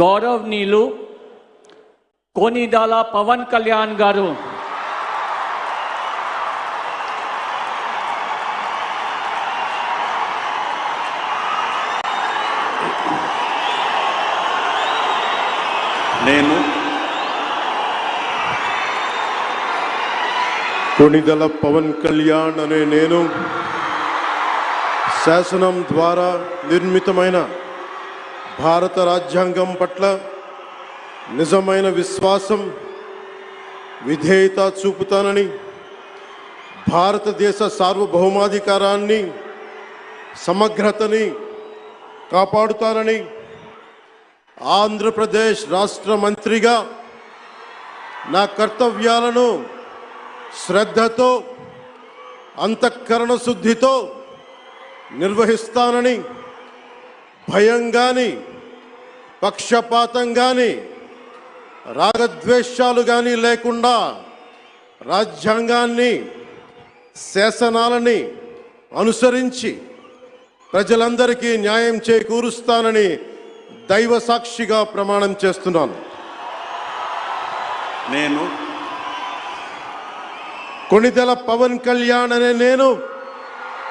గౌరవనీయులు కొనిదెల పవన్ కళ్యాణ్ గారు కొనిదెల పవన్ కళ్యాణ్ అనే నేను శాసనం ద్వారా నిర్మితమైన భారత రాజ్యాంగం పట్ల నిజమైన విశ్వాసం విధేయత చూపుతానని, భారతదేశ సార్వభౌమాధికారాన్ని సమగ్రతని కాపాడుతానని, ఆంధ్రప్రదేశ్ రాష్ట్ర మంత్రిగా నా కర్తవ్యాలను శ్రద్ధతో అంతఃకరణ శుద్ధితో నిర్వహిస్తానని, భయం కానీ పక్షపాతం కానీ రాగద్వేషాలు కానీ లేకుండా రాజ్యాంగాన్ని శాసనాలని అనుసరించి ప్రజలందరికీ న్యాయం చేకూరుస్తానని దైవ సాక్షిగా ప్రమాణం చేస్తున్నాను. నేను కొనిదెల పవన్ కళ్యాణ్ అనే నేను